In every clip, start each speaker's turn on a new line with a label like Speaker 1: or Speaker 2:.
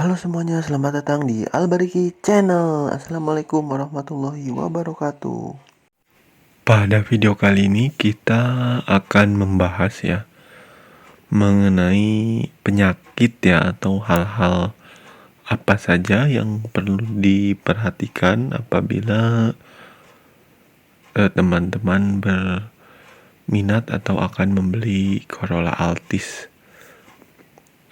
Speaker 1: Halo semuanya, selamat datang di Albariki Channel. Assalamualaikum warahmatullahi wabarakatuh.
Speaker 2: Pada video kali ini kita akan membahas mengenai penyakit atau hal-hal apa saja yang perlu diperhatikan apabila teman-teman berminat atau akan membeli Corolla Altis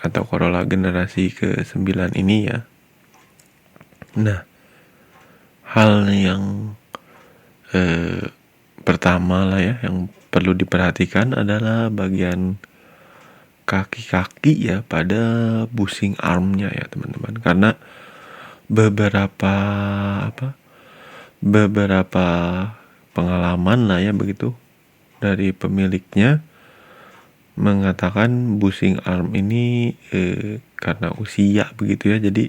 Speaker 2: atau Corolla generasi ke-9 ini ya. Nah, hal yang pertama yang perlu diperhatikan adalah bagian kaki-kaki pada bushing armnya teman-teman, karena beberapa pengalaman begitu dari pemiliknya mengatakan bushing arm ini karena usia begitu jadi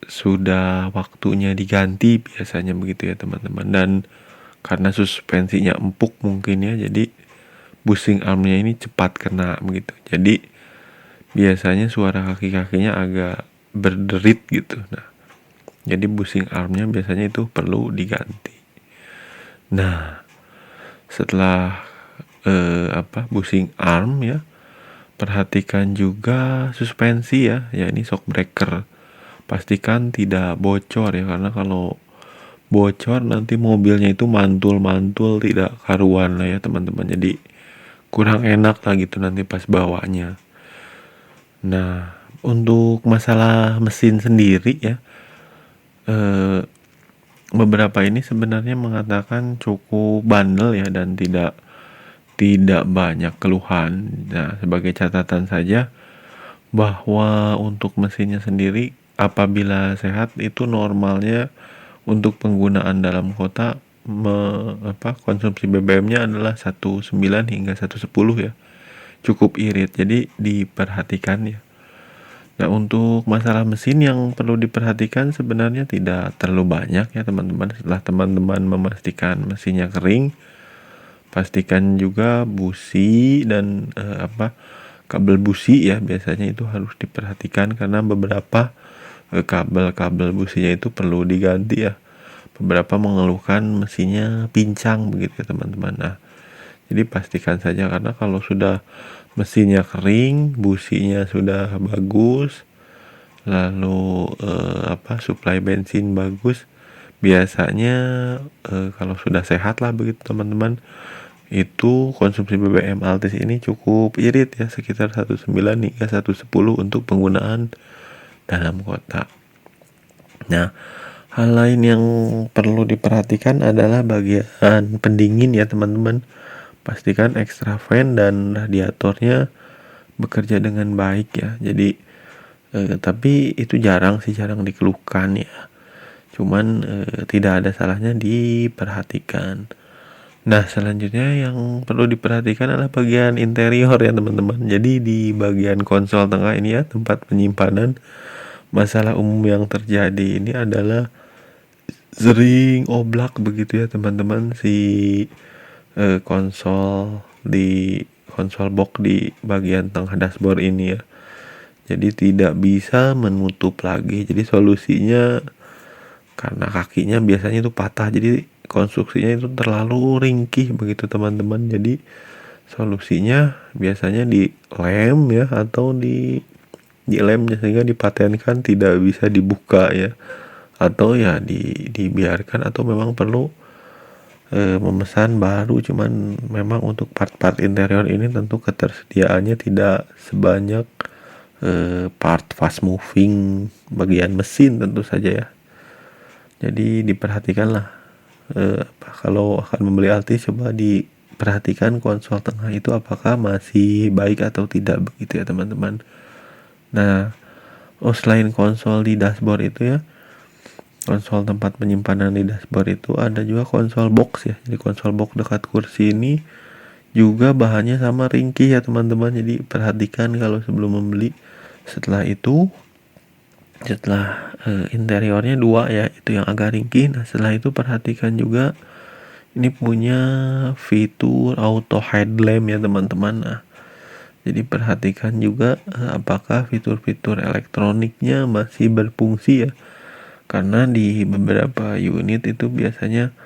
Speaker 2: sudah waktunya diganti biasanya begitu teman-teman, dan karena suspensinya empuk mungkin jadi bushing armnya ini cepat kena begitu, jadi biasanya suara kaki-kakinya agak berderit gitu. Nah, jadi bushing armnya biasanya itu perlu diganti. Nah, setelah bushing arm perhatikan juga suspensi ini shock breaker. Pastikan tidak bocor karena kalau bocor nanti mobilnya itu mantul tidak karuan teman-teman. Jadi kurang enak gitu nanti pas bawanya. Nah, untuk masalah mesin sendiri beberapa ini sebenarnya mengatakan cukup bandel dan tidak banyak keluhan. Nah, sebagai catatan saja bahwa untuk mesinnya sendiri apabila sehat itu normalnya untuk penggunaan dalam kota konsumsi BBM-nya adalah 1,9 hingga 1,10 cukup irit, jadi diperhatikan Nah, untuk masalah mesin yang perlu diperhatikan sebenarnya tidak terlalu banyak teman-teman. Setelah teman-teman memastikan mesinnya kering, pastikan juga busi dan kabel busi biasanya itu harus diperhatikan karena beberapa kabel-kabel businya itu perlu diganti Beberapa mengeluhkan mesinnya pincang begitu teman-teman. Nah, jadi pastikan saja karena kalau sudah mesinnya kering, businya sudah bagus, lalu suplai bensin bagus, biasanya kalau sudah sehat begitu teman-teman, itu konsumsi BBM Altis ini cukup irit sekitar 1,9 hingga 1,10 untuk penggunaan dalam kota. Nah, hal lain yang perlu diperhatikan adalah bagian pendingin teman-teman. Pastikan extra fan dan radiatornya bekerja dengan baik Jadi tapi itu jarang dikeluhkan Cuman tidak ada salahnya diperhatikan. Nah, selanjutnya yang perlu diperhatikan adalah bagian interior teman-teman. Jadi di bagian konsol tengah ini tempat penyimpanan, masalah umum yang terjadi ini adalah sering oblak begitu teman-teman, si konsol box di bagian tengah dashboard ini jadi tidak bisa menutup lagi. Jadi solusinya, karena kakinya biasanya itu patah, jadi konstruksinya itu terlalu ringkih begitu teman-teman. Jadi solusinya biasanya dilem atau dilem sehingga dipatenkan tidak bisa dibuka atau dibiarkan, atau memang perlu memesan baru. Cuman memang untuk part-part interior ini tentu ketersediaannya tidak sebanyak part fast moving bagian mesin tentu saja Jadi diperhatikanlah kalau akan membeli Altis, coba diperhatikan konsol tengah itu apakah masih baik atau tidak begitu teman-teman. Nah, selain konsol di dashboard itu konsol tempat penyimpanan di dashboard itu ada juga konsol box Jadi konsol box dekat kursi ini juga bahannya sama ringkih teman-teman. Jadi perhatikan kalau sebelum membeli. Setelah interiornya dua itu yang agak ringkih. Nah, setelah itu perhatikan juga ini punya fitur auto headlamp teman-teman. Nah, Jadi perhatikan juga apakah fitur-fitur elektroniknya masih berfungsi ya. Karena di beberapa unit itu biasanya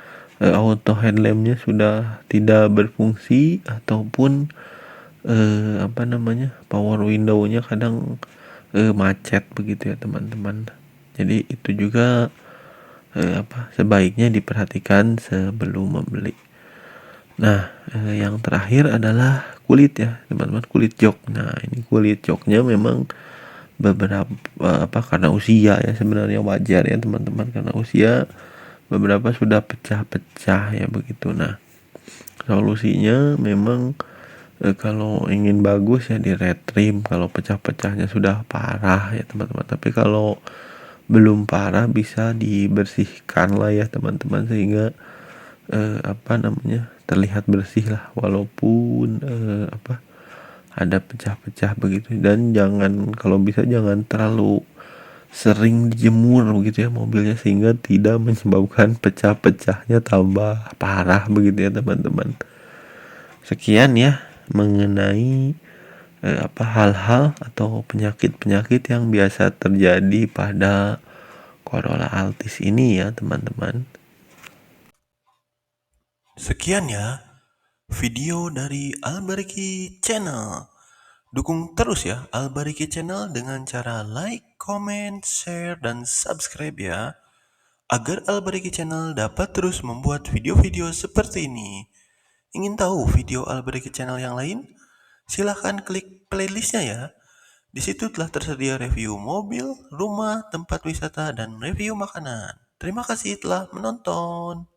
Speaker 2: auto headlampnya sudah tidak berfungsi, ataupun power windownya kadang macet begitu ya teman-teman. Jadi itu juga sebaiknya diperhatikan sebelum membeli. Nah, yang terakhir adalah kulit ya teman-teman, kulit jok. Nah, ini kulit joknya memang beberapa karena usia ya, sebenarnya wajar ya teman-teman, karena usia beberapa sudah pecah-pecah ya begitu. Nah, solusinya memang kalau ingin bagus ya di retrim kalau pecah-pecahnya sudah parah ya teman-teman. Tapi kalau belum parah bisa dibersihkan lah ya teman-teman, sehingga terlihat bersih lah, walaupun ada pecah-pecah begitu. Dan jangan, kalau bisa jangan terlalu sering dijemur begitu ya mobilnya, sehingga tidak menyebabkan pecah-pecahnya tambah parah begitu ya teman-teman. Sekian ya mengenai hal-hal atau penyakit-penyakit yang biasa terjadi pada Corolla Altis ini ya teman-teman.
Speaker 1: Sekian ya video dari Albariki Channel. Dukung terus ya Albariki Channel dengan cara like, comment, share, dan subscribe ya. Agar Albariki Channel dapat terus membuat video-video seperti ini. Ingin tahu video Albariki Channel yang lain? Silahkan klik playlistnya ya. Di situ telah tersedia review mobil, rumah, tempat wisata, dan review makanan. Terima kasih telah menonton.